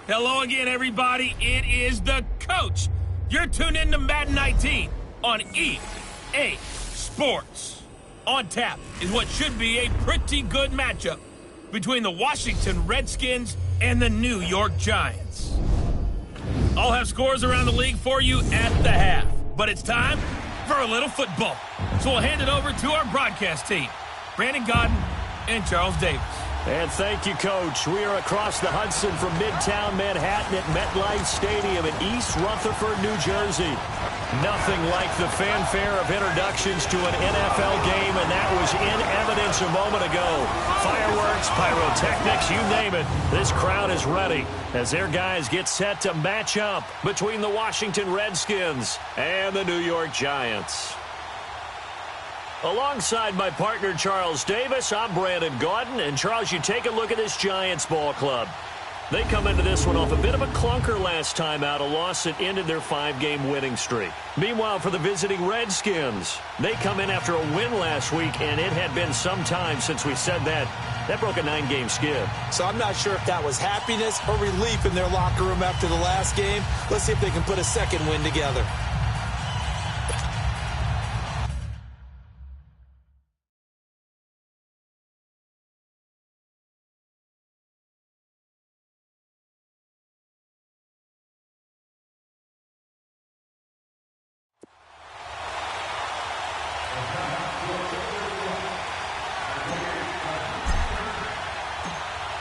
Hello again, everybody. It is the coach. You're tuned in to Madden 19 on EA Sports. On tap is what should be a pretty good matchup between the Washington Redskins and the New York Giants. I'll have scores around the league for you at the half, but it's time for a little football. So we'll hand it over to our broadcast team, Brandon Godden and Charles Davis. And thank you, Coach. We are across the Hudson from Midtown Manhattan at MetLife Stadium in East Rutherford, New Jersey. Nothing like the fanfare of introductions to an NFL game, and that was in evidence a moment ago. Fireworks, pyrotechnics, you name it. This crowd is ready as their guys get set to match up between the Washington Redskins and the New York Giants. Alongside my partner, Charles Davis, I'm Brandon Godden. And, Charles, you take a look at this Giants ball club. They come into this one off a bit of a clunker last time out, a loss that ended their 5-game winning streak. Meanwhile, for the visiting Redskins, they come in after a win last week, and it had been some time since we said that. That broke a 9-game skid. So I'm not sure if that was happiness or relief in their locker room after the last game. Let's see if they can put a second win together.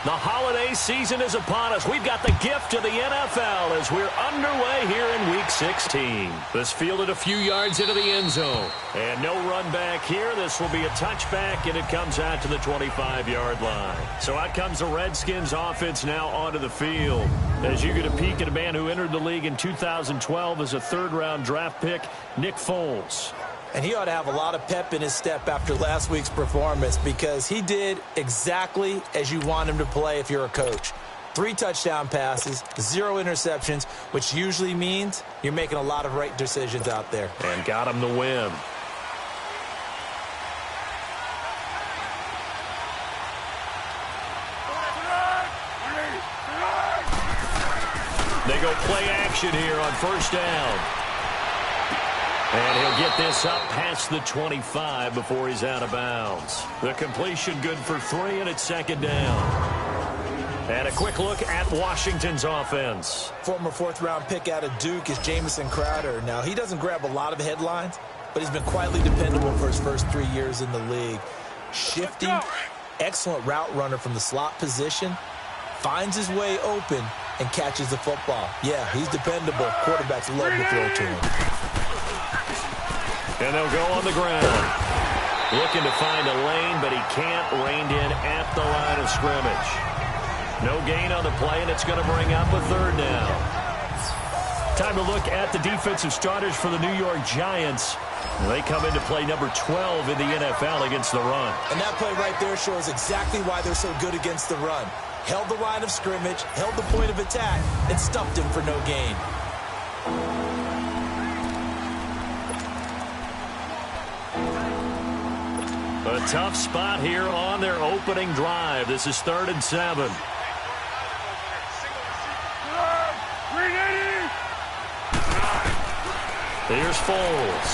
The holiday season is upon us. We've got the gift of the NFL as we're underway here in Week 16. This fielded a few yards into the end zone. And no run back here. This will be a touchback, and it comes out to the 25-yard line. So out comes the Redskins offense now onto the field. As you get a peek at a man who entered the league in 2012 as a third-round draft pick, Nick Foles. And he ought to have a lot of pep in his step after last week's performance because he did exactly as you want him to play if you're a coach. 3 touchdown passes, 0 interceptions, which usually means you're making a lot of right decisions out there. And got him the win. They go play action here on first down. And he'll get this up past the 25 before he's out of bounds. The completion good for 3, and it's second down. And a quick look at Washington's offense. Former 4th-round pick out of Duke is Jamison Crowder. Now, he doesn't grab a lot of headlines, but he's been quietly dependable for his first 3 years in the league. Shifty, excellent route runner from the slot position, finds his way open, and catches the football. Yeah, he's dependable. Quarterbacks love to throw to him. And they'll go on the ground. Looking to find a lane, but he can't. Reined in at the line of scrimmage. No gain on the play, and it's going to bring up a third down. Time to look at the defensive starters for the New York Giants. They come into play number 12 in the NFL against the run. And that play right there shows exactly why they're so good against the run. Held the line of scrimmage, held the point of attack, and stuffed him for no gain. A tough spot here on their opening drive. This is 3rd and 7. Here's Foles.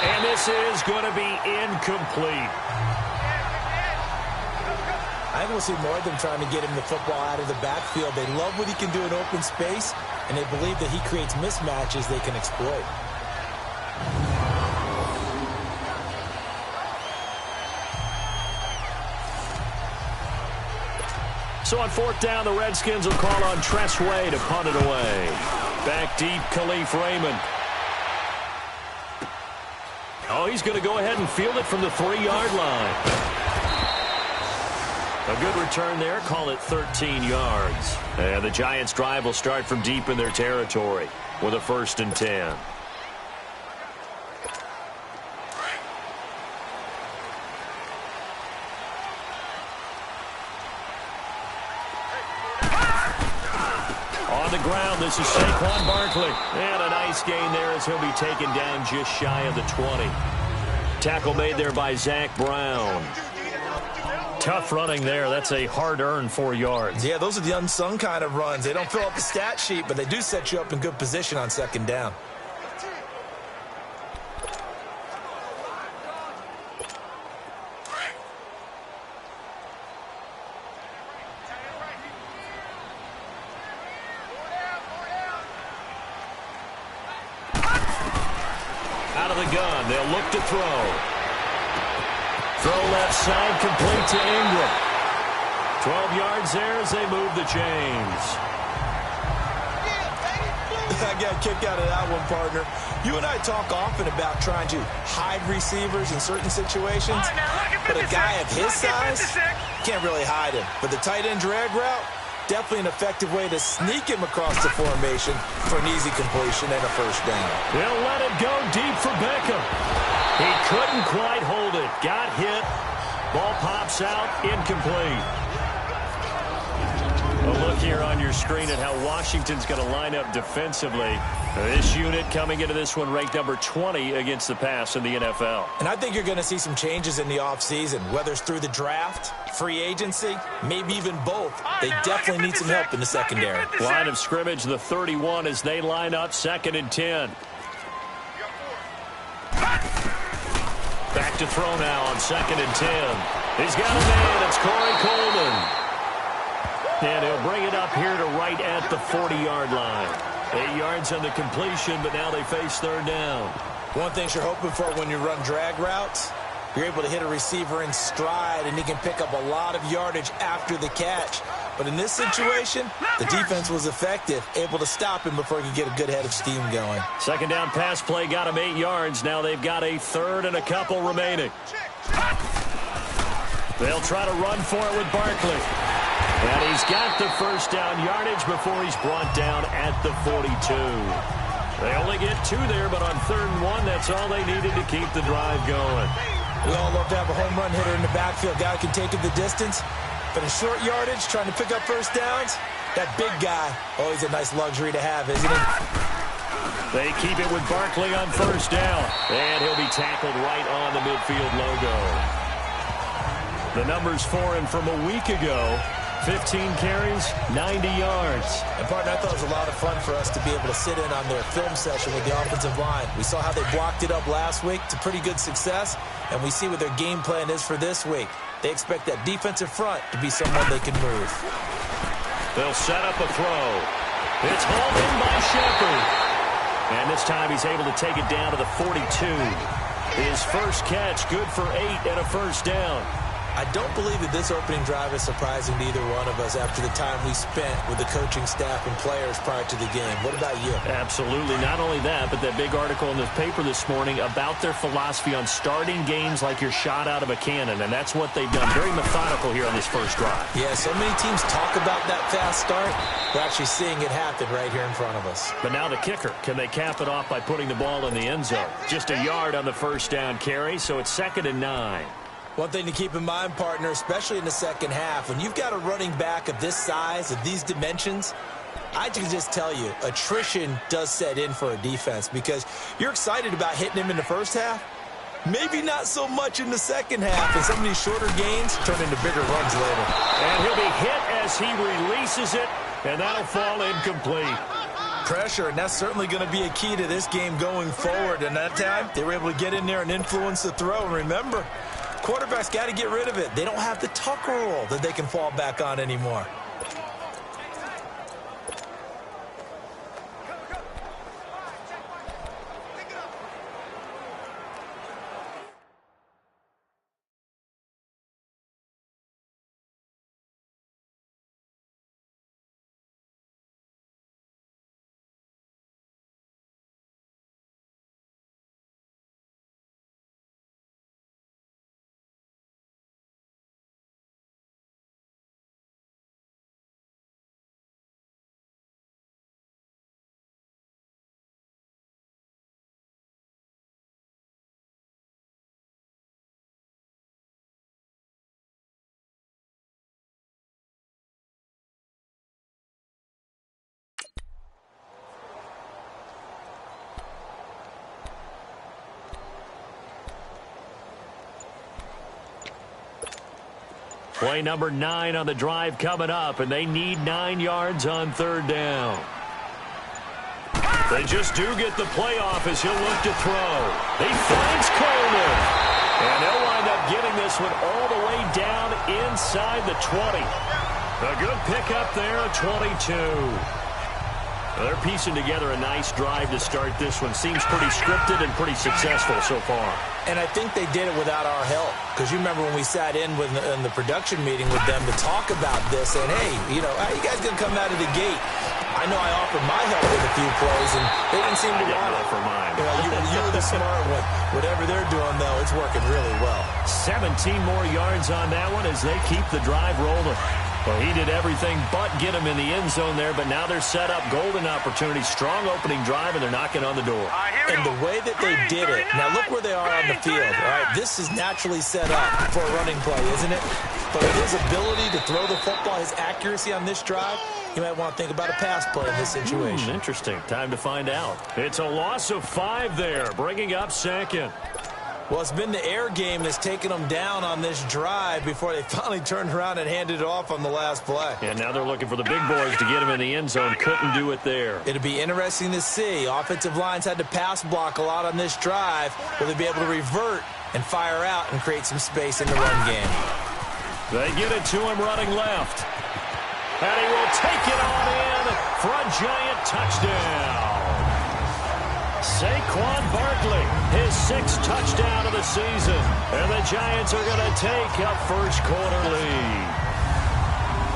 And this is going to be incomplete. I think we'll see more of them trying to get him the football out of the backfield. They love what he can do in open space, and they believe that he creates mismatches they can exploit. So on 4th down, the Redskins will call on Tress Way to punt it away. Back deep, Khalif Raymond. Oh, he's going to go ahead and field it from the 3-yard line. A good return there. Call it 13 yards. And the Giants' drive will start from deep in their territory with a 1st and 10. On the ground, this is Saquon Barkley. And a nice gain there as he'll be taken down just shy of the 20. Tackle made there by Zach Brown. Tough running there. That's a hard-earned 4 yards. Yeah, those are the unsung kind of runs. They don't fill up the stat sheet, but they do set you up in good position on second down. Out of the gun, they'll look to throw. Throw left side, complete to Ingram. 12 yards there as they move the chains. I got a kick out of that one, partner. You and I talk often about trying to hide receivers in certain situations, but a guy of his size can't really hide him. But the tight end drag route, definitely an effective way to sneak him across the formation for an easy completion and a first down. They'll let it go deep for Beckham. He couldn't quite hold it. Got hit. Ball pops out. Incomplete. A look here on your screen at how Washington's going to line up defensively. This unit coming into this one ranked number 20 against the pass in the NFL. And I think you're going to see some changes in the offseason, whether it's through the draft, free agency, maybe even both. They definitely need some help in the secondary. Line of scrimmage, the 31 as they line up, 2nd and 10. Back to throw now on 2nd and 10. He's got a man. It's Corey Coleman. And he'll bring it up here to right at the 40-yard line. 8 yards on the completion, but now they face 3rd down. One thing you're hoping for when you run drag routes, you're able to hit a receiver in stride, and he can pick up a lot of yardage after the catch. But in this situation, the defense was effective, able to stop him before he could get a good head of steam going. 2nd down pass play got him 8 yards. Now they've got a 3rd and a couple remaining. They'll try to run for it with Barkley. And he's got the first down yardage before he's brought down at the 42. They only get 2 there, but on 3rd and 1, that's all they needed to keep the drive going. We all love to have a home run hitter in the backfield. Guy who can take it the distance. But in short yardage, trying to pick up first downs, that big guy, always a nice luxury to have, isn't he? They keep it with Barkley on 1st down. And he'll be tackled right on the midfield logo. The numbers for him from a week ago. 15 carries, 90 yards. And, partner, I thought it was a lot of fun for us to be able to sit in on their film session with the offensive line. We saw how they blocked it up last week to pretty good success, and we see what their game plan is for this week. They expect that defensive front to be someone they can move. They'll set up a throw. It's hauled in by Shepard. And this time he's able to take it down to the 42. His first catch, good for 8 and a first down. I don't believe that this opening drive is surprising to either one of us after the time we spent with the coaching staff and players prior to the game. What about you? Absolutely. Not only that, but that big article in the paper this morning about their philosophy on starting games like you're shot out of a cannon, and that's what they've done. Very methodical here on this first drive. Yeah, so many teams talk about that fast start. We're actually seeing it happen right here in front of us. But now the kicker. Can they cap it off by putting the ball in the end zone? Just a yard on the first down carry, so it's 2nd and 9. One thing to keep in mind, partner, especially in the second half, when you've got a running back of this size, of these dimensions, I can just tell you, attrition does set in for a defense because you're excited about hitting him in the first half. Maybe not so much in the second half, and some of these shorter gains turn into bigger runs later. And he'll be hit as he releases it, and that'll fall incomplete. Pressure, and that's certainly going to be a key to this game going forward. And that time, they were able to get in there and influence the throw. And remember, quarterbacks got to get rid of it. They don't have the Tucker rule that they can fall back on anymore. Play number 9 on the drive coming up, and they need 9 yards on 3rd down. They just do get the play off as he'll look to throw. He finds Coleman. And they'll wind up getting this one all the way down inside the 20. A good pickup there, a 22. They're piecing together a nice drive to start this one. Seems pretty scripted and pretty successful so far. And I think they did it without our help. Because you remember when we sat in the production meeting with them to talk about this, and hey, you know, how you guys going to come out of the gate? I know I offered my help with a few plays, and they didn't seem to want it. For mine. You know, you were the smart one. Whatever they're doing, though, it's working really well. 17 more yards on that one as they keep the drive rolling. Well, he did everything but get him in the end zone there, but now they're set up. Golden opportunity, strong opening drive, and they're knocking on the door. And the way that they did it, now look where they are on the field. All right, this is naturally set up for a running play, isn't it? But with his ability to throw the football, his accuracy on this drive, you might want to think about a pass play in this situation. Interesting. Time to find out. It's a loss of 5 there, bringing up 2nd. Well, it's been the air game that's taken them down on this drive before they finally turned around and handed it off on the last play. And now they're looking for the big boys to get him in the end zone. Couldn't do it there. It'll be interesting to see. Offensive lines had to pass block a lot on this drive. Will they be able to revert and fire out and create some space in the run game? They get it to him running left. And he will take it on in for a giant touchdown. Saquon Barkley, his 6th touchdown of the season. And the Giants are going to take a first-quarter lead.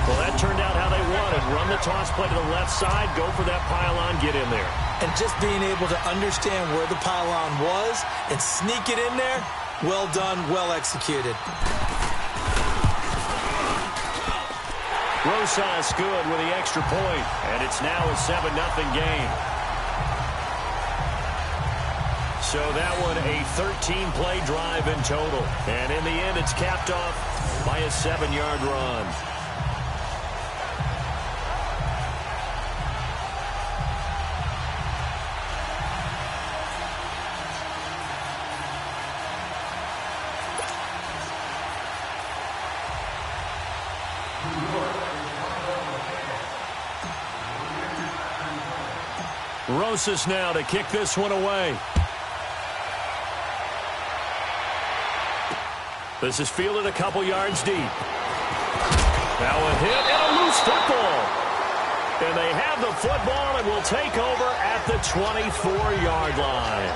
Well, that turned out how they wanted. Run the toss play to the left side, go for that pylon, get in there. And just being able to understand where the pylon was and sneak it in there, well done, well executed. Rosas good with the extra point, and it's now a 7-0 game. So that one a 13-play drive in total. And in the end, it's capped off by a 7-yard run. Rosas now to kick this one away. This is fielded a couple yards deep. Now a hit and a loose football. And they have the football and will take over at the 24-yard line.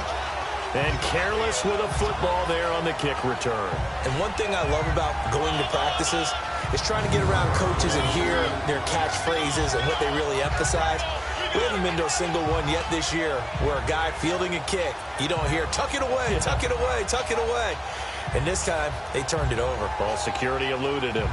And careless with a football there on the kick return. And one thing I love about going to practices is trying to get around coaches and hear their catchphrases and what they really emphasize. We haven't been to a single one yet this year where a guy fielding a kick, you don't hear, tuck it away, tuck it away, tuck it away. And this time, they turned it over. Ball security eluded him.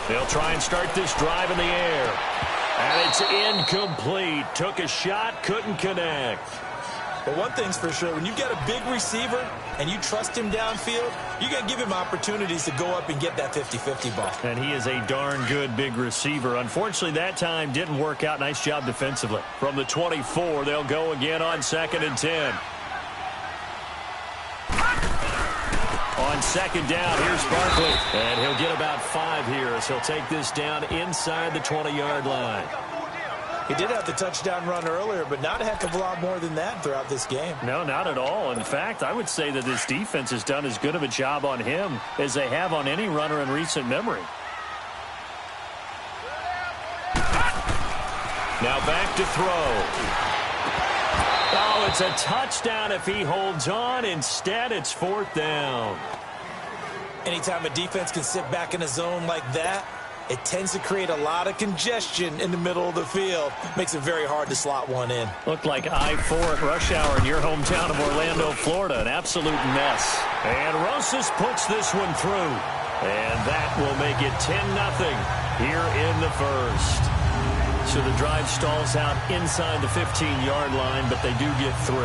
They'll try and start this drive in the air. And it's incomplete. Took a shot, couldn't connect. But one thing's for sure, when you've got a big receiver and you trust him downfield, you got to give him opportunities to go up and get that 50-50 ball. And he is a darn good big receiver. Unfortunately, that time didn't work out. Nice job defensively. From the 24, they'll go again on 2nd and 10. On 2nd down, here's Barkley. And he'll get about 5 here as he'll take this down inside the 20-yard line. He did have the touchdown run earlier, but not a heck of a lot more than that throughout this game. No, not at all. In fact, I would say that this defense has done as good of a job on him as they have on any runner in recent memory. Now back to throw. Oh, it's a touchdown if he holds on. Instead, it's 4th down. Anytime a defense can sit back in a zone like that, It tends to create a lot of congestion in the middle of the field. Makes it very hard to slot one in. Looked like I-4 at rush hour in your hometown of Orlando, Florida. An absolute mess. And Rosas puts this one through. And that will make it 10-0 here in the first. So the drive stalls out inside the 15-yard line, but they do get 3.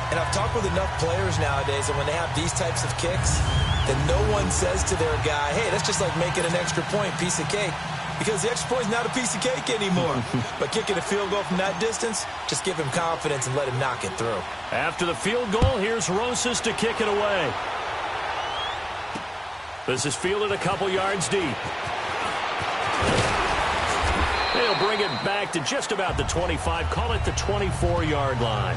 And I've talked with enough players nowadays, and when they have these types of kicks, then no one says to their guy, hey, that's just like making an extra point, piece of cake. Because the extra point is not a piece of cake anymore. But kicking a field goal from that distance, just give him confidence and let him knock it through. After the field goal, here's Rosas to kick it away. This is fielded a couple yards deep. They'll bring it back to just about the 25, call it the 24-yard line.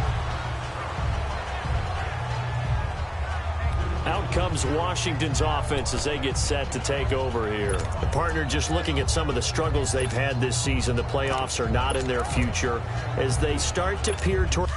Out comes Washington's offense as they get set to take over here. The partner just looking at some of the struggles they've had this season. The playoffs are not in their future as they start to peer toward...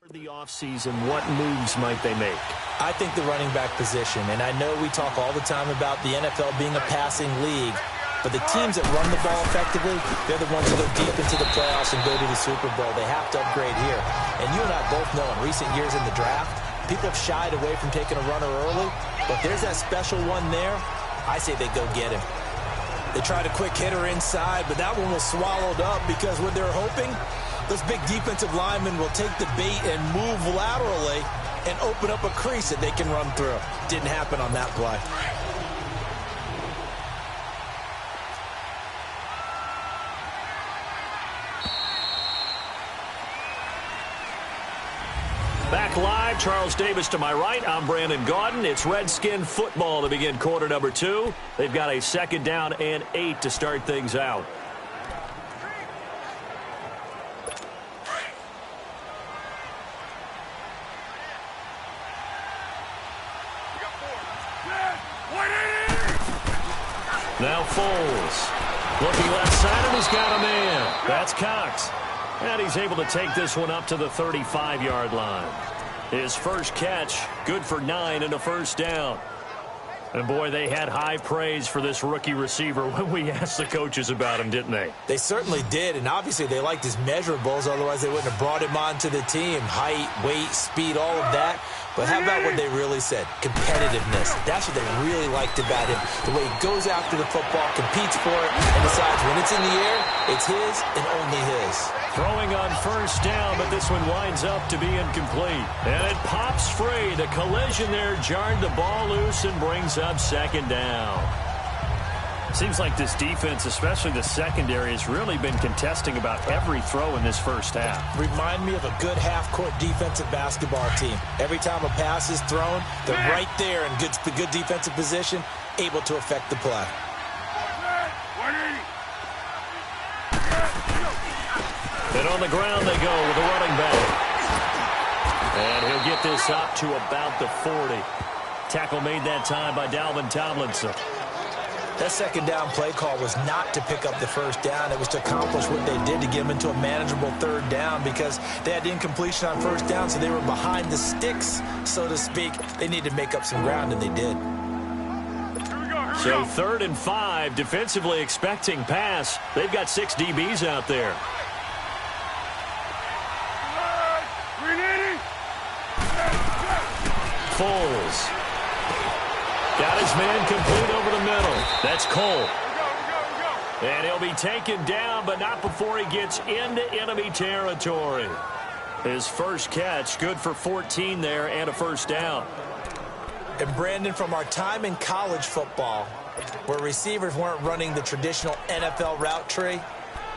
the offseason, what moves might they make? I think the running back position, and I know we talk all the time about the NFL being a passing league, but the teams that run the ball effectively, they're the ones who go deep into the playoffs and go to the Super Bowl. They have to upgrade here. And you and I both know in recent years in the draft, people have shied away from taking a runner early, but there's that special one there. I say they go get him. They tried a quick hitter inside, but that one was swallowed up because what they're hoping, those big defensive linemen will take the bait and move laterally and open up a crease that they can run through. Didn't happen on that play. Back live, Charles Davis to my right. I'm Brandon Gaudin. It's Redskin football to begin quarter number 2. They've got a 2nd down and 8 to start things out. Now Foles. Looking left side, and he's got a man. That's Cox. And he's able to take this one up to the 35-yard line. His first catch, good for 9 and a first down. And, boy, they had high praise for this rookie receiver when we asked the coaches about him, didn't they? They certainly did, and obviously they liked his measurables. Otherwise, they wouldn't have brought him onto the team. Height, weight, speed, all of that. But how about what they really said? Competitiveness. That's what they really liked about him. The way he goes after the football, competes for it, and decides when it's in the air, it's his and only his. Throwing on first down, but this one winds up to be incomplete. And it pops free. The collision there jarred the ball loose and brings up second down. Seems like this defense, especially the secondary, has really been contesting about every throw in this first half. Remind me of a good half-court defensive basketball team. Every time a pass is thrown, they're right there in good defensive position, able to affect the play. And on the ground they go with a running back. And he'll get this up to about the 40. Tackle made that time by Dalvin Tomlinson. That second down play call was not to pick up the first down. It was to accomplish what they did to get them into a manageable third down because they had incompletion on first down, so they were behind the sticks, so to speak. They needed to make up some ground, and they did. So 3rd and 5, defensively expecting pass. They've got 6 DBs out there. Foles. Got his man complete over the middle. That's Cole. And he'll be taken down, but not before he gets into enemy territory. His first catch, good for 14 there and a first down. And Brandon, from our time in college football, where receivers weren't running the traditional NFL route tree,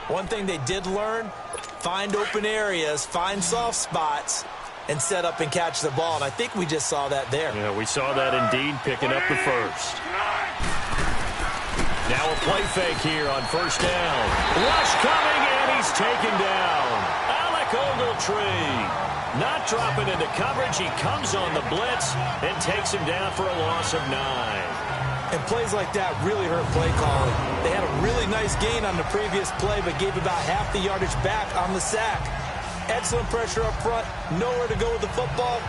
one thing they did learn, find open areas, find soft spots, and set up and catch the ball. And I think we just saw that there. Yeah, we saw that indeed, picking up the first. Now a play fake here on first down. Rush coming, and he's taken down. Alec Ogletree not dropping into coverage. He comes on the blitz and takes him down for a loss of 9. And plays like that really hurt play calling. They had a really nice gain on the previous play, but gave about half the yardage back on the sack. Excellent pressure up front. Nowhere to go with the football.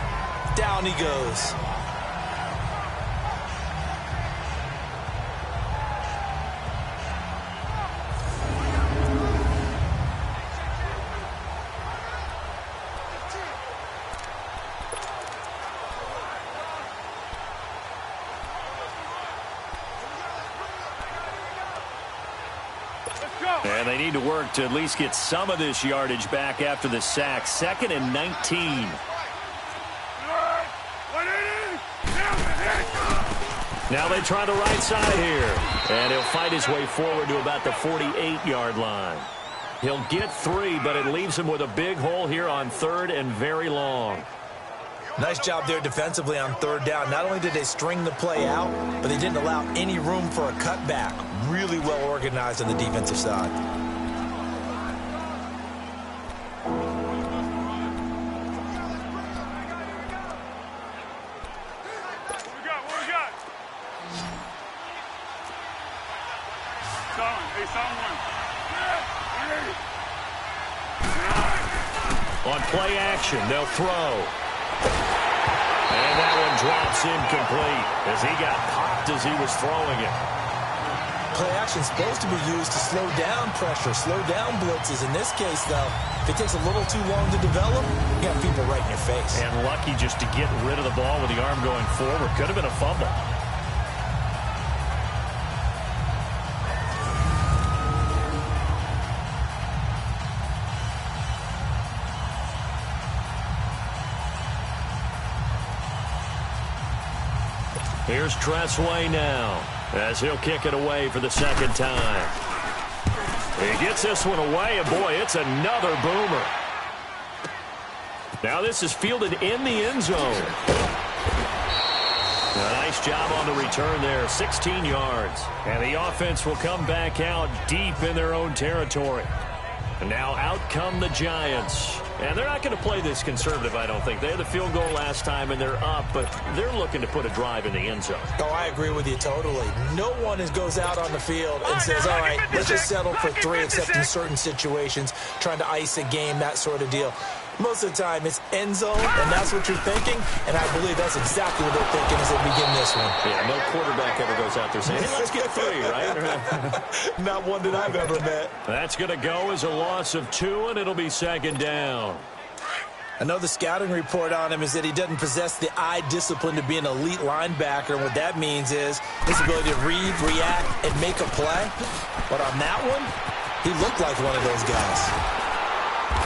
Down he goes. And they need to work to at least get some of this yardage back after the sack. 2nd and 19. Now they try the right side here. And he'll fight his way forward to about the 48-yard line. He'll get 3, but it leaves him with a big hole here on 3rd and very long. Nice job there defensively on 3rd down. Not only did they string the play out, but they didn't allow any room for a cutback. Really well organized on the defensive side. What we got? On play action, they'll throw. And that one drops incomplete as he got popped as he was throwing it. Play action is supposed to be used to slow down pressure, slow down blitzes. In this case, though, if it takes a little too long to develop, you got people right in your face. And lucky just to get rid of the ball with the arm going forward. Could have been a fumble. Here's Tressway now as he'll kick it away for the 2nd time. He gets this one away, and boy, it's another boomer. Now this is fielded in the end zone. A nice job on the return there, 16 yards. And the offense will come back out deep in their own territory. And now out come the Giants. And they're not going to play this conservative, I don't think. They had the field goal last time, and they're up, but they're looking to put a drive in the end zone. Oh, I agree with you totally. No one goes out on the field and says, all right, let's just settle for 3, except in certain situations, trying to ice a game, that sort of deal. Most of the time, it's end zone, and that's what you're thinking, and I believe that's exactly what they're thinking as they begin this one. Yeah, no quarterback ever goes out there saying, hey, let's get 3, right? Not one that I've ever met. That's going to go as a loss of 2, and it'll be 2nd down. I know the scouting report on him is that he doesn't possess the eye discipline to be an elite linebacker. And what that means is his ability to read, react, and make a play. But on that one, he looked like one of those guys.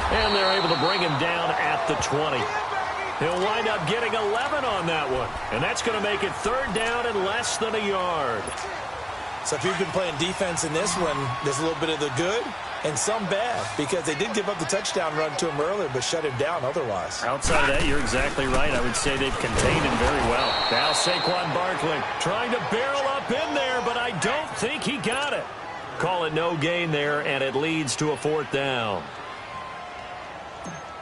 And they're able to bring him down at the 20. He'll wind up getting 11 on that one. And that's going to make it third down and less than a yard. So if you've been playing defense in this one, there's a little bit of the good and some bad, because they did give up the touchdown run to him earlier, but shut him down otherwise. Outside of that, you're exactly right. I would say they've contained him very well. Now Saquon Barkley trying to barrel up in there, but I don't think he got it. Call it no gain there, and it leads to a fourth down.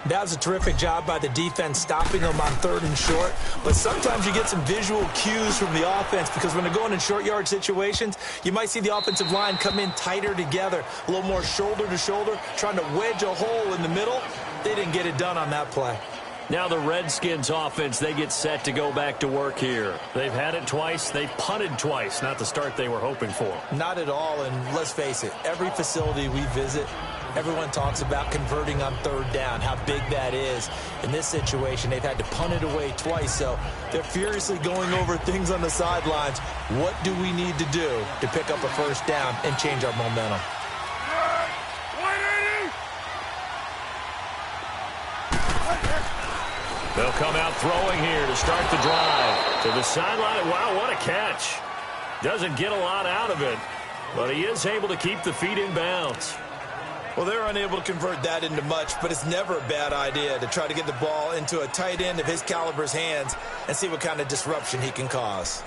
That was a terrific job by the defense stopping them on 3rd and short. But sometimes you get some visual cues from the offense, because when they're going in short yard situations, you might see the offensive line come in tighter together, a little more shoulder to shoulder, trying to wedge a hole in the middle. They didn't get it done on that play. Now the Redskins offense, they get set to go back to work here. They've had it twice. They've punted twice. Not the start they were hoping for. Not at all, and let's face it, every facility we visit, everyone talks about converting on 3rd down, how big that is. In this situation, they've had to punt it away twice, so they're furiously going over things on the sidelines. What do we need to do to pick up a 1st down and change our momentum? They'll come out throwing here to start the drive. To the sideline. Wow, what a catch. Doesn't get a lot out of it, but he is able to keep the feet in bounds. Well, they're unable to convert that into much, but it's never a bad idea to try to get the ball into a tight end of his caliber's hands and see what kind of disruption he can cause.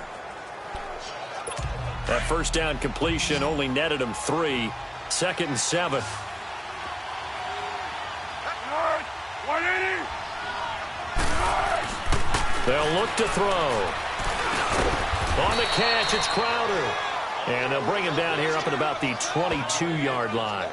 That 1st down completion only netted him 3. 2nd and 7. They'll look to throw. On the catch, it's Crowder. And they'll bring him down here up at about the 22-yard line.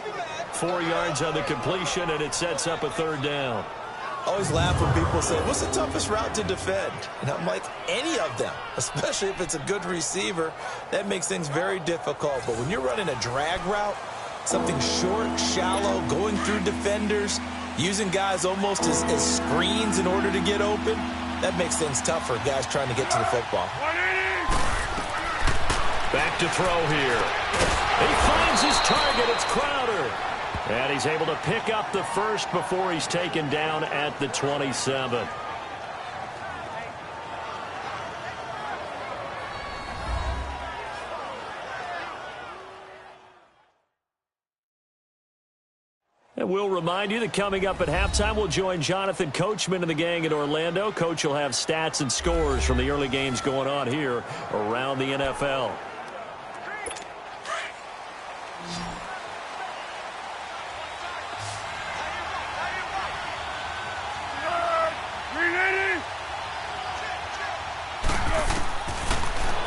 4 yards on the completion, and it sets up a 3rd down. I always laugh when people say, what's the toughest route to defend? And I'm like, any of them, especially if it's a good receiver. That makes things very difficult. But when you're running a drag route, something short, shallow, going through defenders, using guys almost as screens in order to get open, that makes things tough for guys trying to get to the football. Back to throw here. He finds his target. It's Crowder. And he's able to pick up the 1st before he's taken down at the 27. And we'll remind you that coming up at halftime, we'll join Jonathan Coachman and the gang in Orlando. Coach will have stats and scores from the early games going on here around the NFL.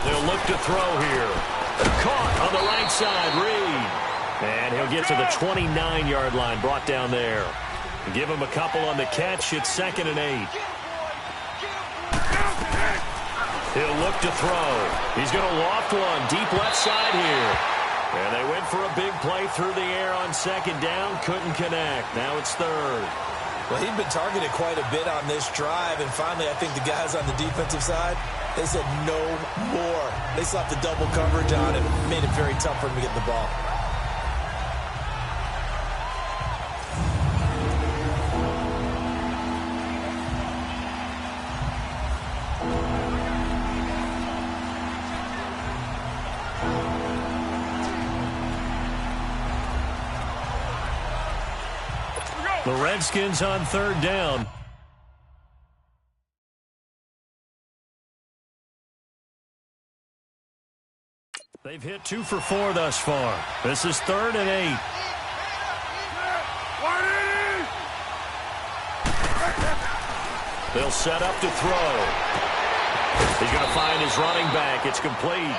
They'll look to throw here. Caught on the right side, Reed. And he'll get to the 29-yard line, brought down there. Give him a couple on the catch. It's 2nd and 8. He'll look to throw. He's going to loft one deep left side here. And they went for a big play through the air on 2nd down. Couldn't connect. Now it's 3rd. Well, he'd been targeted quite a bit on this drive, and finally I think the guys on the defensive side, they said no more. They slapped the double coverage on him, made it very tough for him to get the ball. The Redskins on 3rd down. They've hit 2 for 4 thus far. This is 3rd and 8. They'll set up to throw. He's going to find his running back. It's complete.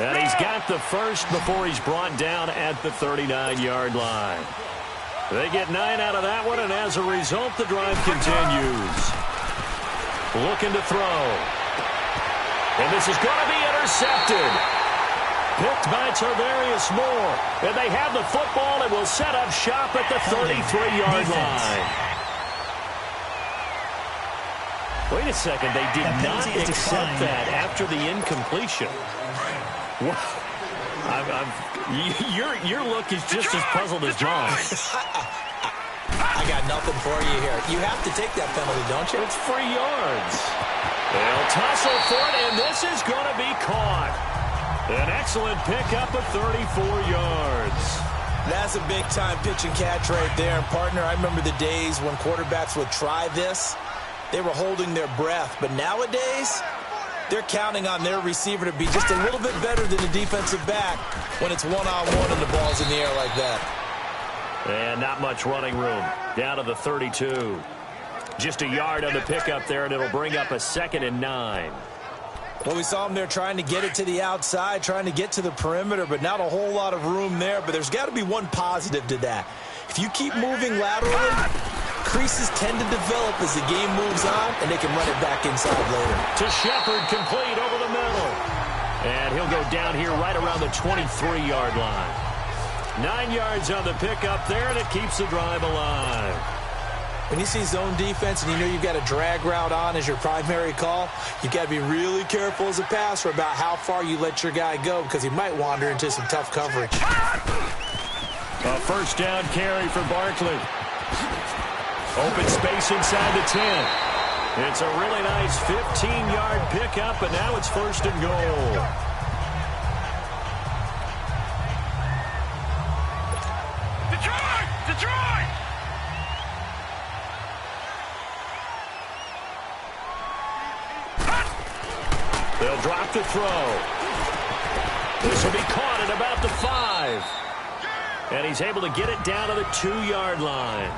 And he's got the 1st before he's brought down at the 39-yard line. They get 9 out of that one, and as a result, the drive continues. Looking to throw. And this is going to be intercepted. Picked by Tarvarius Moore. And they have the football and will set up shop at the 33-yard line. Wait a second. They did not accept that after the incompletion. Your look is just as puzzled as mine. I got nothing for you here. You have to take that penalty, don't you? It's 3 yards. They'll tussle for it, and this is going to be caught. An excellent pickup of 34 yards. That's a big-time pitch and catch right there. And, partner, I remember the days when quarterbacks would try this. They were holding their breath. But nowadays, they're counting on their receiver to be just a little bit better than the defensive back when it's one-on-one and the ball's in the air like that. And not much running room. Down to the 32. Just a yard on the pickup there, and it'll bring up a 2nd and 9. Well, we saw them there trying to get it to the outside, trying to get to the perimeter, but not a whole lot of room there. But there's got to be one positive to that. If you keep moving laterally, creases tend to develop as the game moves on, and they can run it back inside later. To Shepard, complete over the middle. And he'll go down here right around the 23-yard line. 9 yards on the pickup there, and it keeps the drive alive. When you see zone defense and you know you've got a drag route on as your primary call, you've got to be really careful as a passer about how far you let your guy go because he might wander into some tough coverage. A first down carry for Barkley. Open space inside the 10. It's a really nice 15-yard pickup, and now it's 1st and goal. Detroit! They'll drop the throw. This will be caught at about the 5. And he's able to get it down to the 2-yard line.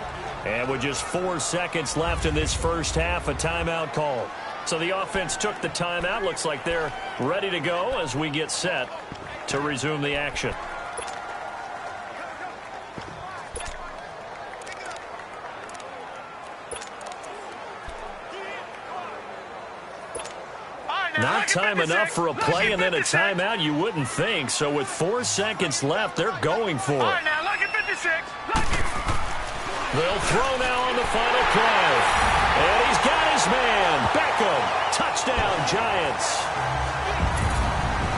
And with just 4 seconds left in this first half, a timeout call. So the offense took the timeout. Looks like they're ready to go as we get set to resume the action. Not time enough for a play and then a timeout, you wouldn't think. So with 4 seconds left, they're going for it. All right, now, look at 56. They'll throw now on the final play. And he's got his man. Beckham. Touchdown, Giants.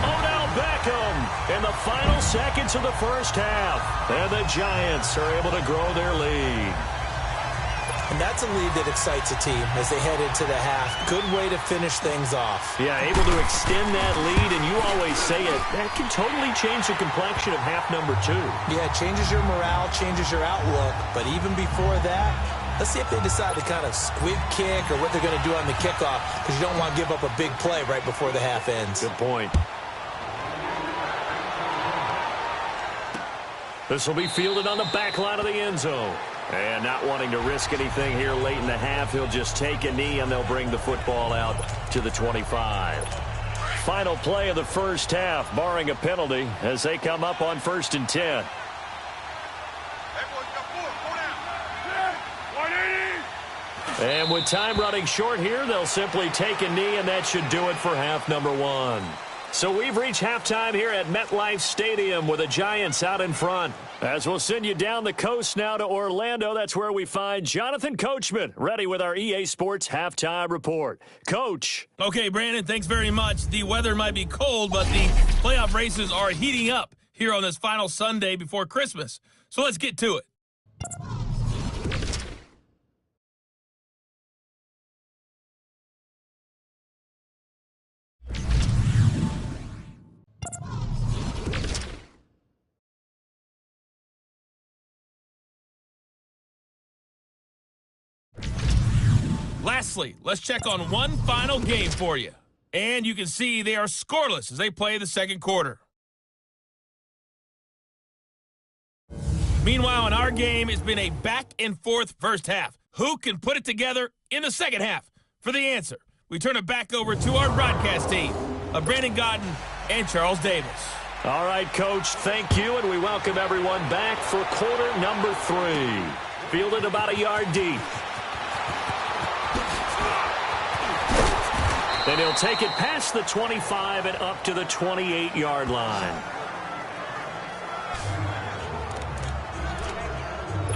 Odell Beckham in the final seconds of the first half. And the Giants are able to grow their lead. And that's a lead that excites a team as they head into the half. Good way to finish things off. Yeah, able to extend that lead, and you always say it, that can totally change the complexion of half number 2. Yeah, it changes your morale, changes your outlook. But even before that, let's see if they decide to kind of squib kick or what they're going to do on the kickoff, because you don't want to give up a big play right before the half ends. Good point. This will be fielded on the back line of the end zone. And not wanting to risk anything here late in the half, he'll just take a knee and they'll bring the football out to the 25. Final play of the first half, barring a penalty, as they come up on 1st and 10. And with time running short here, they'll simply take a knee, and that should do it for half number 1. So we've reached halftime here at MetLife Stadium with the Giants out in front. As we'll send you down the coast now to Orlando, that's where we find Jonathan Coachman, ready with our EA Sports Halftime Report. Coach. Okay, Brandon, thanks very much. The weather might be cold, but the playoff races are heating up here on this final Sunday before Christmas. So let's get to it. Lastly, let's check on one final game for you. And you can see they are scoreless as they play the second quarter. Meanwhile, in our game, it's been a back-and-forth first half. Who can put it together in the second half? For the answer, we turn it back over to our broadcast team of Brandon Godden and Charles Davis. All right, Coach, thank you, and we welcome everyone back for quarter number 3. Fielded about a yard deep. Then he'll take it past the 25 and up to the 28-yard line.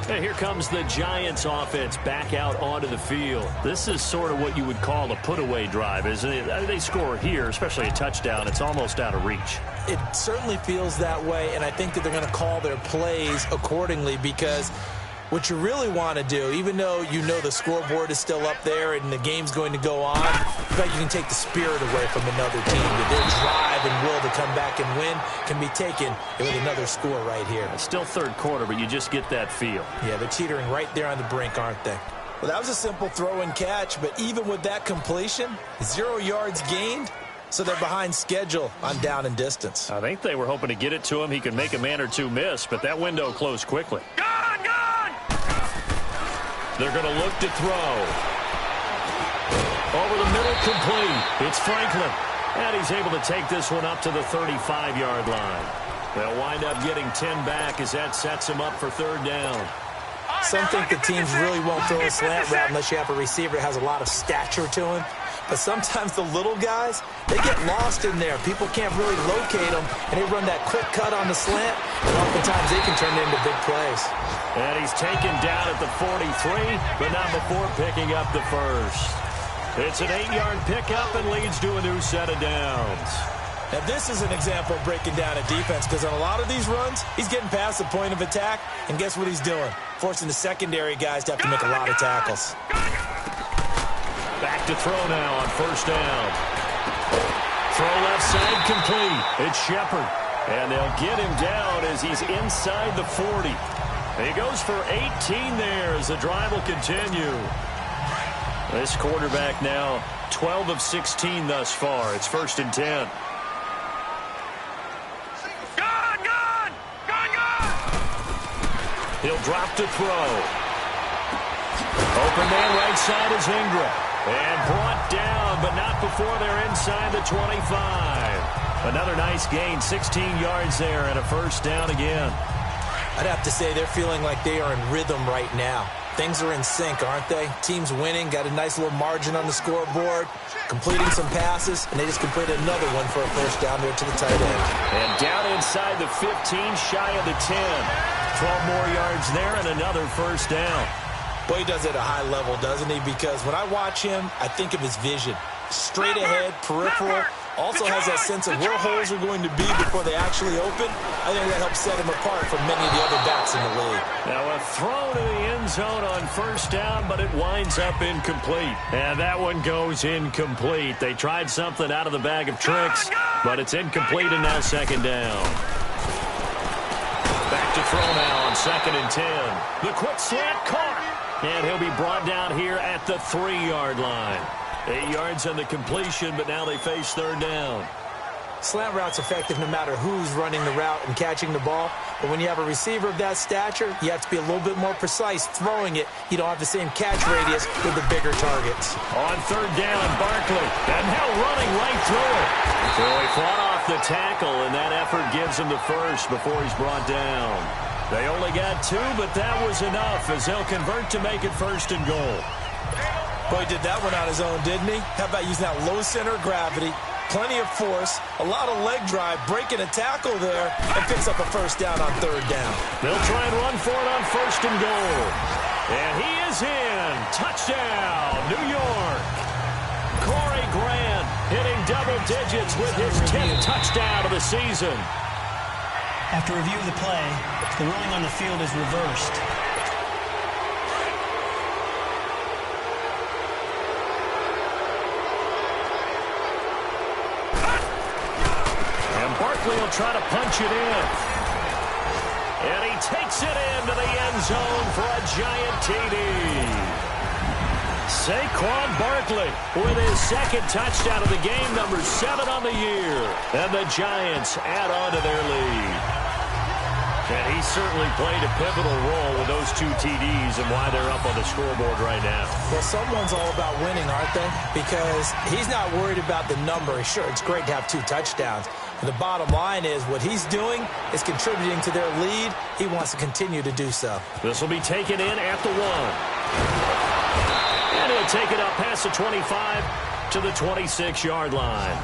And here comes the Giants offense back out onto the field. This is sort of what you would call a put-away drive, isn't it? They score here, especially a touchdown. It's almost out of reach. It certainly feels that way, and I think that they're going to call their plays accordingly, because what you really want to do, even though you know the scoreboard is still up there and the game's going to go on, but you can take the spirit away from another team. That their drive and will to come back and win can be taken with another score right here. It's still third quarter, but you just get that feel. Yeah, they're teetering right there on the brink, aren't they? Well, that was a simple throw and catch, but even with that completion, 0 yards gained, so they're behind schedule on down and distance. I think they were hoping to get it to him. He could make a man or two miss, but that window closed quickly. Gone, gone! They're going to look to throw. Over the middle, complete. It's Franklin. And he's able to take this one up to the 35-yard line. They'll wind up getting 10 back as that sets him up for third down. Some think the teams really won't throw a slant route unless you have a receiver that has a lot of stature to him. But sometimes the little guys, they get lost in there. People can't really locate them, and they run that quick cut on the slant, and oftentimes they can turn it into big plays. And he's taken down at the 43, but not before picking up the first. It's an 8-yard pickup and leads to a new set of downs. Now, this is an example of breaking down a defense, because on a lot of these runs, he's getting past the point of attack, and guess what he's doing? Forcing the secondary guys to have to make a lot of tackles. Back to throw now on first down. Throw left side complete. It's Shepard. And they'll get him down as he's inside the 40. He goes for 18 there as the drive will continue. This quarterback now 12 of 16 thus far. It's 1st and 10. Gone, gone! Gone, gone! He'll drop to throw. Open man right side is Ingram. And brought down, but not before they're inside the 25. Another nice gain, 16 yards there, and a first down again. I'd have to say they're feeling like they are in rhythm right now. Things are in sync, aren't they? Team's winning, got a nice little margin on the scoreboard, completing some passes, and they just completed another one for a first down there to the tight end. And down inside the 15, shy of the 10. 12 more yards there and another first down. Boy, he does it at a high level, doesn't he? Because when I watch him, I think of his vision. Straight ahead, peripheral. Also has that sense of where holes are going to be before they actually open. I think that helps set him apart from many of the other backs in the league. Now a throw to the end zone on first down, but it winds up incomplete. And that one goes incomplete. They tried something out of the bag of tricks, but it's incomplete and now second down. Back to throw now on 2nd and 10. The quick slant caught. And he'll be brought down here at the 3-yard line. 8 yards on the completion, but now they face third down. Slant route's effective no matter who's running the route and catching the ball. But when you have a receiver of that stature, you have to be a little bit more precise throwing it. You don't have the same catch radius with the bigger targets. On third down, Barkley. And now running right through it. So he fought off the tackle, and that effort gives him the first before he's brought down. They only got 2, but that was enough as they'll convert to make it 1st and goal. Boy, did that one on his own, didn't he? How about using that low center of gravity, plenty of force, a lot of leg drive, breaking a tackle there, and picks up a first down on third down. They'll try and run for it on 1st and goal. And he is in. Touchdown, New York. Corey Grant hitting double digits with his 10th touchdown of the season. After review of the play, the ruling on the field is reversed. And Barkley will try to punch it in. And he takes it into the end zone for a giant TD. Saquon Barkley with his 2nd touchdown of the game, number 7 on the year. And the Giants add on to their lead. And he certainly played a pivotal role with those 2 TDs and why they're up on the scoreboard right now. Well, someone's all about winning, aren't they? Because he's not worried about the number. Sure, it's great to have 2 touchdowns. And the bottom line is what he's doing is contributing to their lead. He wants to continue to do so. This will be taken in at the 1. And he'll take it up past the 25 to the 26-yard line.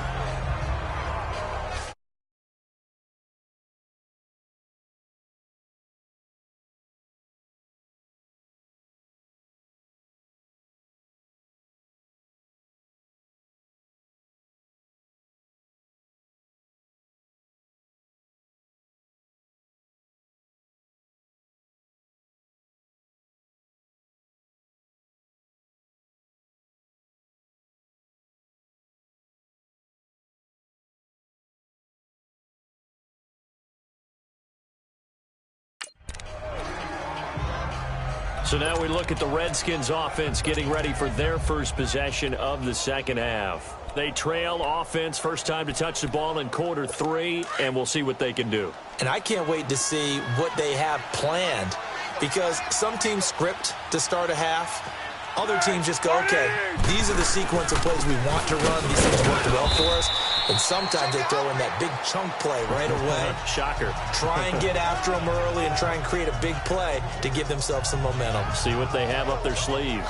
So now we look at the Redskins offense getting ready for their first possession of the second half. They trail offense, first time to touch the ball in quarter 3, and we'll see what they can do. And I can't wait to see what they have planned, because some teams script to start a half. Other teams just go, okay, these are the sequence of plays we want to run. These things worked well for us. And sometimes they throw in that big chunk play right away. Shocker. Try and get after them early and try and create a big play to give themselves some momentum. See what they have up their sleeve.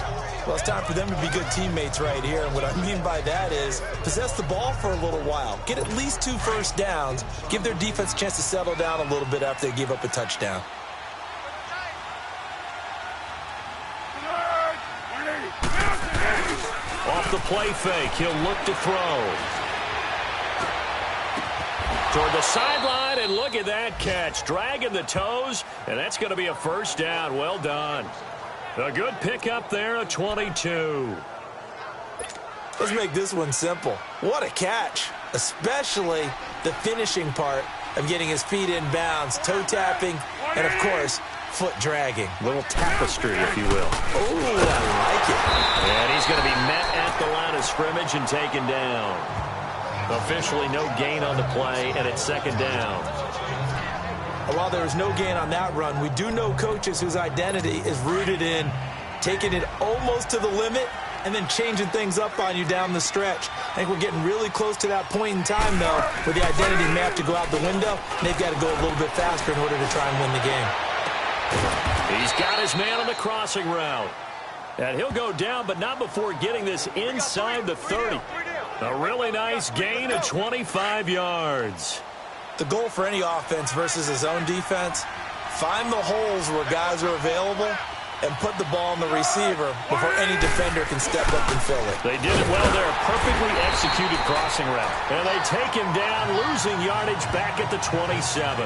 Well, it's time for them to be good teammates right here. And what I mean by that is possess the ball for a little while. Get at least 2 first downs. Give their defense a chance to settle down a little bit after they give up a touchdown. Off the play fake, he'll look to throw. Toward the sideline, and look at that catch. Dragging the toes, and that's going to be a first down. Well done. A good pickup there, a 22. Let's make this one simple. What a catch, especially the finishing part of getting his feet in bounds, toe tapping, and, of course, foot dragging. Little tapestry, if you will. Oh, I like it. And he's going to be met at the line of scrimmage and taken down. Officially no gain on the play, and it's second down. While there was no gain on that run, we do know coaches whose identity is rooted in taking it almost to the limit and then changing things up on you down the stretch. I think we're getting really close to that point in time, though, where the identity may have to go out the window, and they've got to go a little bit faster in order to try and win the game. He's got his man on the crossing route. And he'll go down, but not before getting this inside the 30. A really nice gain of 25 yards. The goal for any offense versus his own defense, find the holes where guys are available and put the ball on the receiver before any defender can step up and fill it. They did it well there. Perfectly executed crossing route. And they take him down, losing yardage back at the 27.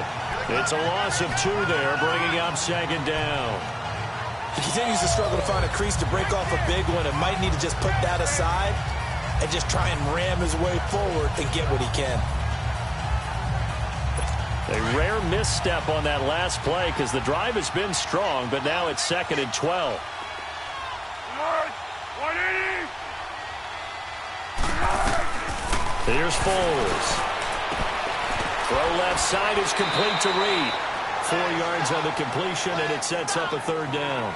It's a loss of 2 there, bringing up second down. He continues to struggle to find a crease to break off a big one and might need to just put that aside and just try and ram his way forward and get what he can. A rare misstep on that last play because the drive has been strong, but now it's 2nd and 12. Here's Foles. Throw left side is complete to Reed. 4 yards on the completion, and it sets up a 3rd down.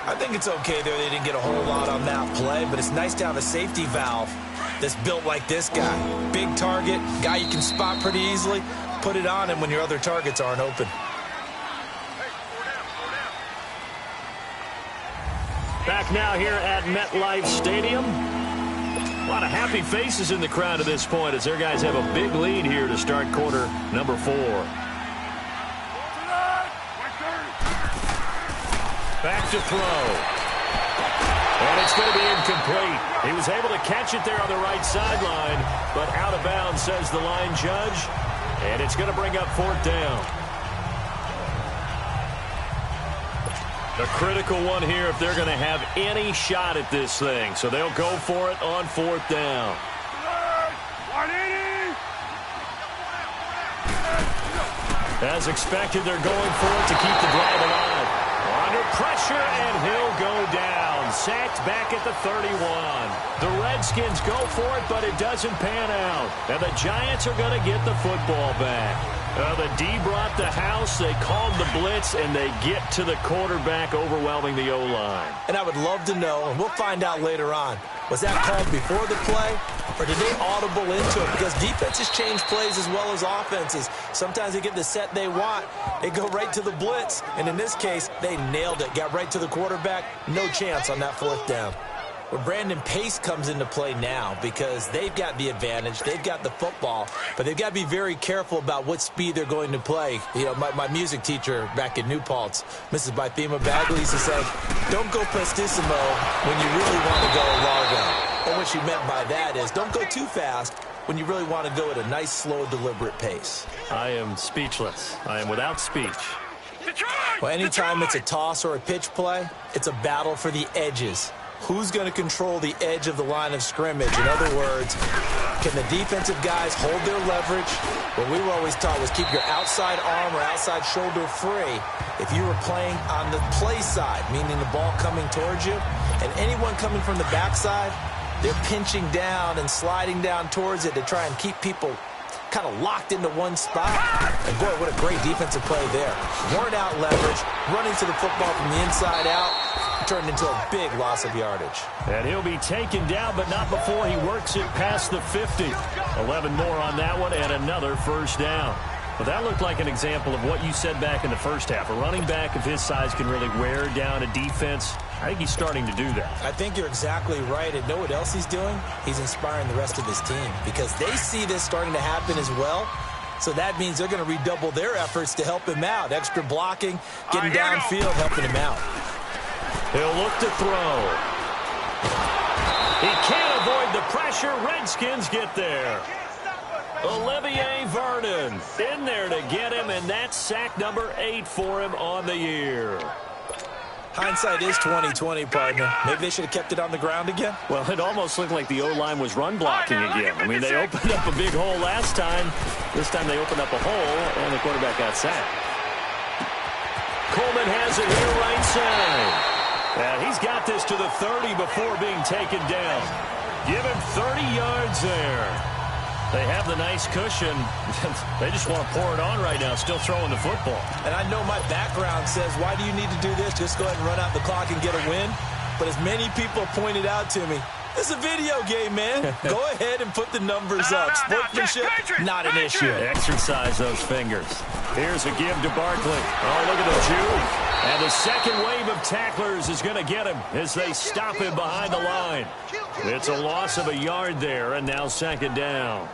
I think it's okay there. They didn't get a whole lot on that play, but it's nice to have a safety valve that's built like this guy. Big target, guy you can spot pretty easily. Put it on him when your other targets aren't open. Back now here at MetLife Stadium. A lot of happy faces in the crowd at this point as their guys have a big lead here to start quarter number 4. Back to throw. And it's going to be incomplete. He was able to catch it there on the right sideline, but out of bounds, says the line judge. And it's going to bring up 4th down. A critical one here if they're going to have any shot at this thing. So they'll go for it on 4th down. As expected, they're going for it to keep the drive alive. Under pressure, and he'll go down. Sacked back at the 31. The Redskins go for it, but it doesn't pan out. And the Giants are going to get the football back. The D brought the house. They called the blitz, and they get to the quarterback, overwhelming the O-line. And I would love to know, and we'll find out later on, was that called before the play, or did they audible into it? Because defenses change plays as well as offenses. Sometimes they get the set they want. They go right to the blitz. And in this case, they nailed it. Got right to the quarterback. No chance on that 4th down. Well, Brandon, pace comes into play now because they've got the advantage. They've got the football, but they've got to be very careful about what speed they're going to play. You know, my music teacher back in New Paltz, Mrs. Bythema Bagley, used to say, don't go prestissimo when you really want to go largo. And what she meant by that is don't go too fast when you really want to go at a nice, slow, deliberate pace. I am speechless. I am without speech. Well, anytime it's a toss or a pitch play, it's a battle for the edges. who's going to control the edge of the line of scrimmage? In other words, can the defensive guys hold their leverage? What we were always taught was keep your outside arm or outside shoulder free if you were playing on the play side, meaning the ball coming towards you, and anyone coming from the backside, they're pinching down and sliding down towards it to try and keep people kind of locked into one spot. And boy, what a great defensive play there. Worn out leverage, running to the football from the inside out, turned into a big loss of yardage. And he'll be taken down, but not before he works it past the 50. 11 more on that one and another first down. But that looked like an example of what you said back in the first half. A running back of his size can really wear down a defense. I think he's starting to do that. I think you're exactly right. And know what else he's doing? He's inspiring the rest of his team because they see this starting to happen as well. So that means they're going to redouble their efforts to help him out. Extra blocking, getting downfield, helping him out. He'll look to throw. He can't avoid the pressure. Redskins get there. Olivier Vernon in there to get him, and that's sack number 8 for him on the year. Hindsight is 20/20, partner. Maybe they should have kept it on the ground again. Well, it almost looked like the O-line was run blocking again. I mean, they opened up a big hole last time. This time they opened up a hole, and the quarterback got sacked. Coleman has it here right side. And he's got this to the 30 before being taken down. Give him 30 yards there. They have the nice cushion. They just want to pour it on right now, still throwing the football. And I know my background says, why do you need to do this? Just go ahead and run out the clock and get a win. But as many people pointed out to me, it's a video game, man. Go ahead and put the numbers up. Sportsmanship, not an issue. Exercise those fingers. Here's a give to Barkley. Oh, look at the juke. And the second wave of tacklers is going to get him as they stop him behind the line. It's a loss of a yard there, and now second down.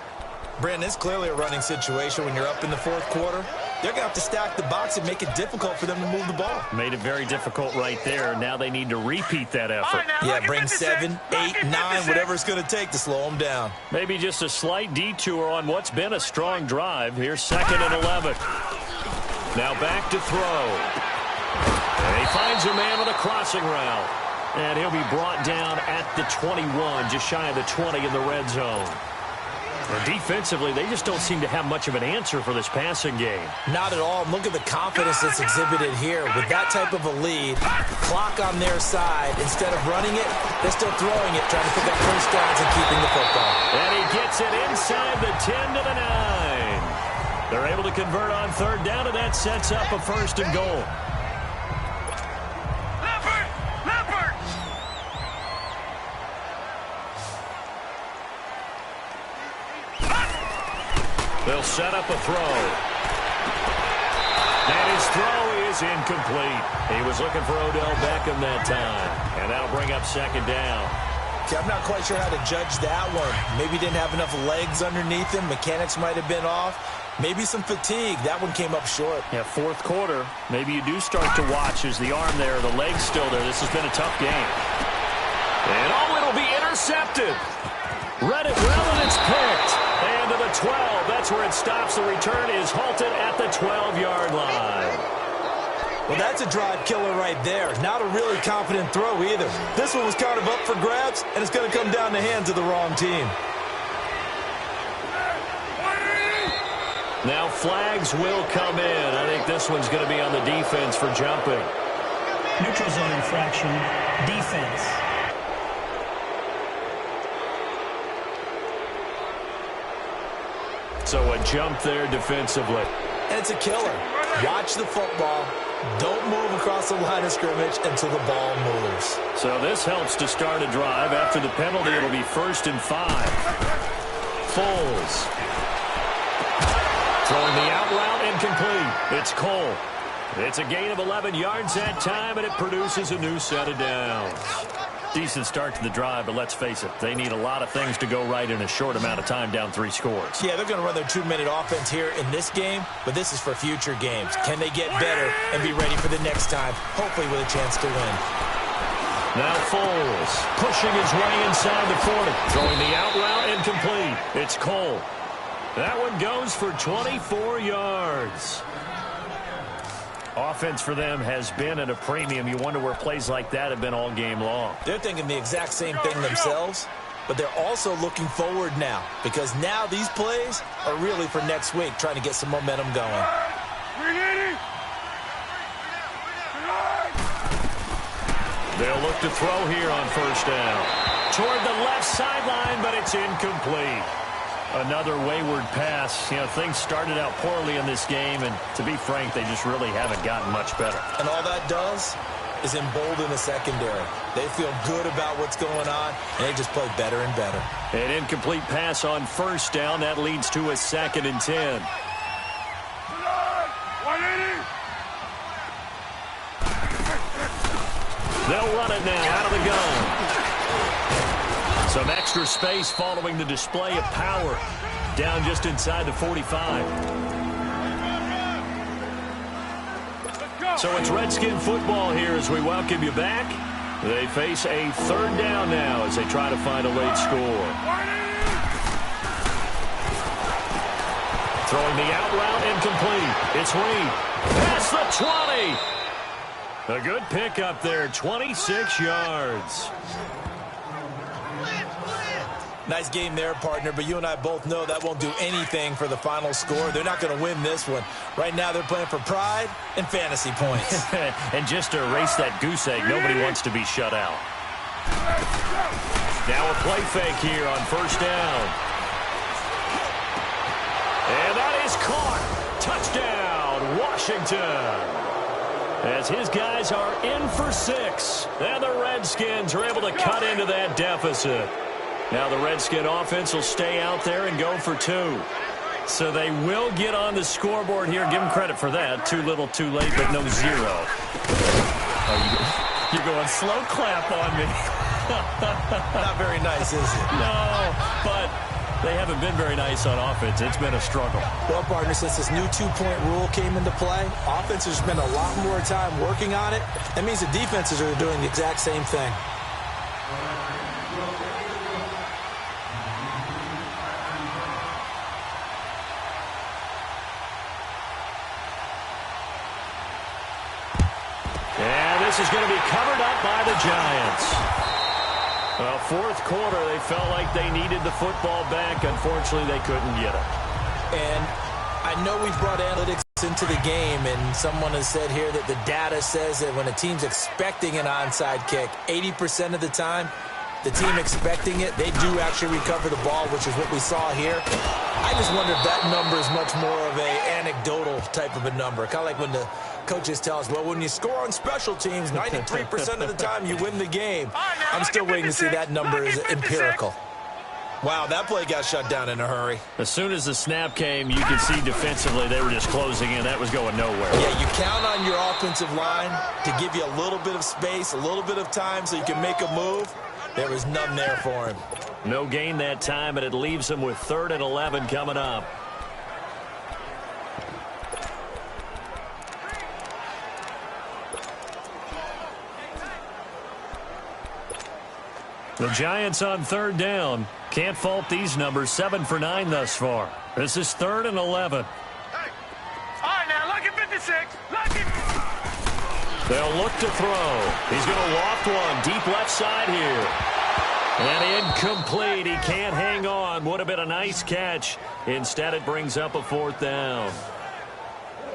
Brandon, it's clearly a running situation when you're up in the fourth quarter. They're going to have to stack the box and make it difficult for them to move the ball. Made it very difficult right there. Now they need to repeat that effort. Yeah, bring 7, 8, 9, whatever it's going to take to slow them down. Maybe just a slight detour on what's been a strong drive. Here's 2nd and 11. Now back to throw. And he finds a man with a crossing route. And he'll be brought down at the 21, just shy of the 20 in the red zone. And defensively, they just don't seem to have much of an answer for this passing game. Not at all. Look at the confidence that's exhibited here. With that type of a lead, clock on their side, instead of running it, they're still throwing it, trying to pick up first downs and keeping the football. And he gets it inside the 10 to the 9. They're able to convert on third down, and that sets up a 1st and goal. They'll set up a throw. And his throw is incomplete. He was looking for Odell Beckham that time. And that'll bring up 2nd down. See, I'm not quite sure how to judge that one. Maybe didn't have enough legs underneath him. Mechanics might have been off. Maybe some fatigue. That one came up short. Yeah, fourth quarter. Maybe you do start to watch as the arm there, the leg's still there. This has been a tough game. And it'll be intercepted. Read it well, and it's picked. And to the 12. That's where it stops. The return is halted at the 12-yard line. Well, that's a drive killer right there. Not a really confident throw either. This one was kind of up for grabs, and it's going to come down the hands of the wrong team. Now flags will come in. I think this one's going to be on the defense for jumping. Neutral zone infraction, defense. So a jump there defensively. And it's a killer. Watch the football. Don't move across the line of scrimmage until the ball moves. So this helps to start a drive. After the penalty, it'll be 1st and 5. Foles. Throwing the out route incomplete. It's Cole. It's a gain of 11 yards that time, and it produces a new set of downs. Decent start to the drive, but let's face it, they need a lot of things to go right in a short amount of time, down 3 scores. Yeah, they're going to run their 2-minute offense here in this game, but this is for future games. Can they get better and be ready for the next time, hopefully with a chance to win? Now Foles pushing his way inside the 40. Throwing the out route incomplete. It's Cole. That one goes for 24 yards. Offense for them has been at a premium. You wonder where plays like that have been all game long. They're thinking the exact same thing themselves, but they're also looking forward now because now these plays are really for next week, trying to get some momentum going. They'll look to throw here on first down. Toward the left sideline, but it's incomplete. Another wayward pass. You know, things started out poorly in this game, and to be frank, they just really haven't gotten much better. And all that does is embolden the secondary. They feel good about what's going on, and they just play better and better. An incomplete pass on first down. That leads to a 2nd and 10. They'll run it now out of the gun. Some extra space following the display of power. Down just inside the 45. So it's Redskin football here as we welcome you back. They face a 3rd down now as they try to find a late score. Throwing the out route incomplete. It's Reed. Past the 20. A good pickup there, 26 yards. Nice game there, partner, but you and I both know that won't do anything for the final score. They're not going to win this one. Right now, they're playing for pride and fantasy points. And just to erase that goose egg, nobody wants to be shut out. Now a play fake here on first down. And that is caught. Touchdown, Washington. As his guys are in for 6. And the Redskins are able to cut into that deficit. Now the Redskin offense will stay out there and go for 2. So they will get on the scoreboard here. Give them credit for that. Too little, too late, but no 0. Oh, you're going slow clap on me. Not very nice, is it? No, but they haven't been very nice on offense. It's been a struggle. Well, partner, since this new 2-point rule came into play, offenses spend a lot more time working on it. That means the defenses are doing the exact same thing. This is going to be covered up by the Giants. Well, 4th quarter, they felt like they needed the football back. Unfortunately, they couldn't get it. And I know we've brought analytics into the game, and someone has said here that the data says that when a team's expecting an onside kick, 80% of the time, the team expecting it, they do actually recover the ball, which is what we saw here. I just wonder if that number is much more of a anecdotal type of a number. Kind of like when the coaches tell us, well, when you score on special teams, 93% of the time you win the game. I'm still waiting to see that number is empirical. Wow, that play got shut down in a hurry. As soon as the snap came, you could see defensively they were just closing in. That was going nowhere. Yeah, you count on your offensive line to give you a little bit of space, a little bit of time so you can make a move. There was none there for him. No gain that time, and it leaves him with 3rd and 11 coming up. The Giants on 3rd down. Can't fault these numbers. 7 for 9 thus far. This is 3rd and 11. Hey. All right, now, look at 56. Look at... They'll look to throw. He's going to loft one. Deep left side here. And incomplete. He can't hang on. Would have been a nice catch. Instead, it brings up a 4th down.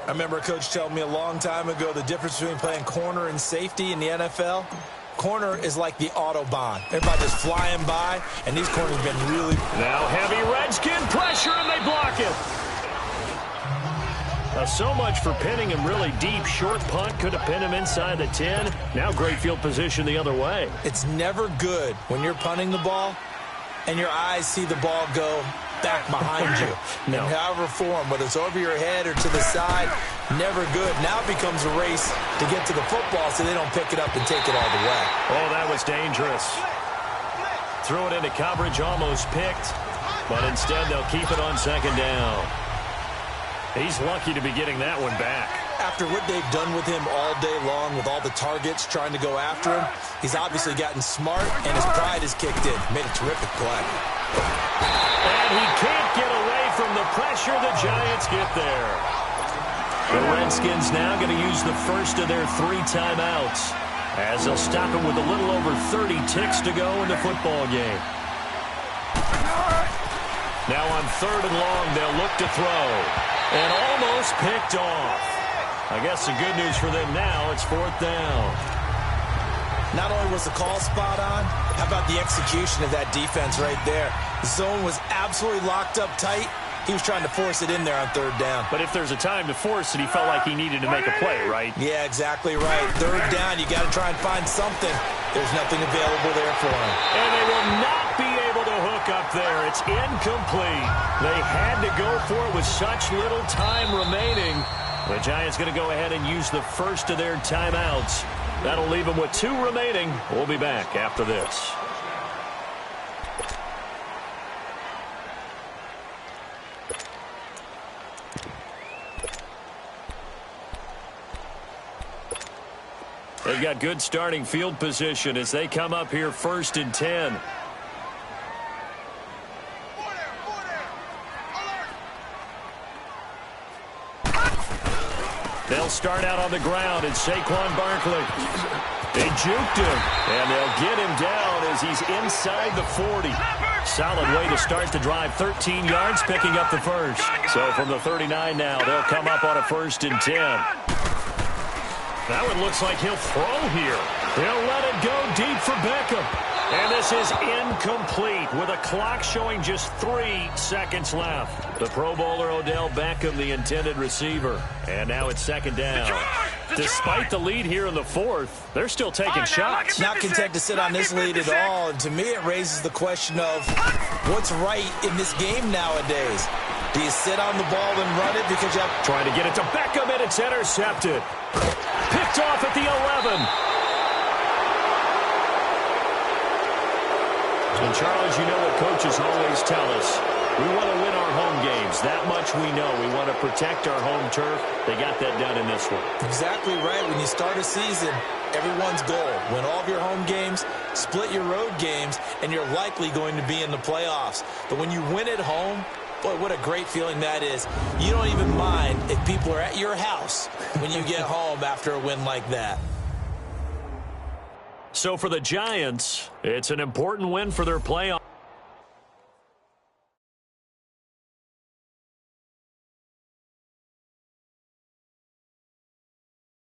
I remember a coach telling me a long time ago the difference between playing corner and safety in the NFL. Corner is like the Autobahn. Everybody just flying by, and these corners have been really... Now heavy Redskin pressure, and they block it. So much for pinning him really deep. Short punt could have pinned him inside the 10. Now great field position the other way. It's never good when you're punting the ball and your eyes see the ball go back behind you. No. In however form, whether it's over your head or to the side, never good. Now it becomes a race to get to the football so they don't pick it up and take it all the way. Oh, that was dangerous. Threw it into coverage, almost picked. But instead, they'll keep it on 2nd down. He's lucky to be getting that one back. After what they've done with him all day long with all the targets trying to go after him, he's obviously gotten smart, and his pride has kicked in. Made a terrific play. And he can't get away from the pressure. The Giants get there. The Redskins now going to use the first of their 3 timeouts as they'll stop him with a little over 30 ticks to go in the football game. Now on 3rd and long, they'll look to throw. And almost picked off. I guess the good news for them now, it's 4th down. Not only was the call spot on, how about the execution of that defense right there? The zone was absolutely locked up tight. He was trying to force it in there on 3rd down. But if there's a time to force it, he felt like he needed to make a play, right? Yeah, exactly right. 3rd down, you got to try and find something. There's nothing available there for him. And they will not be able to hook up there. It's incomplete. They had to go for it with such little time remaining. The Giants going to go ahead and use the first of their timeouts. That'll leave them with 2 remaining. We'll be back after this. They've got good starting field position as they come up here 1st and 10. They'll start out on the ground, and Saquon Barkley. They juked him, and they'll get him down as he's inside the 40. Solid way to start the drive. 13 yards, picking up the first. So from the 39 now, they'll come up on a 1st and 10. That one looks like he'll throw here. He'll let it go deep for Beckham. And this is incomplete with a clock showing just 3 seconds left. The Pro Bowler Odell Beckham, the intended receiver. And now it's 2nd down. Despite the lead here in the 4th, they're still taking shots. Not content to sit on this lead at all. And to me, it raises the question of what's right in this game nowadays. Do you sit on the ball and run it because you have... Trying to get it to Beckham, and it's intercepted. Picked off at the 11. And Charles, you know what coaches always tell us. We want to win our home games. That much we know. We want to protect our home turf. They got that done in this one. Exactly right. When you start a season, everyone's goal, win all of your home games, split your road games, and you're likely going to be in the playoffs. But when you win at home, boy, what a great feeling that is. You don't even mind if people are at your house when you get home after a win like that. So for the Giants, it's an important win for their playoff.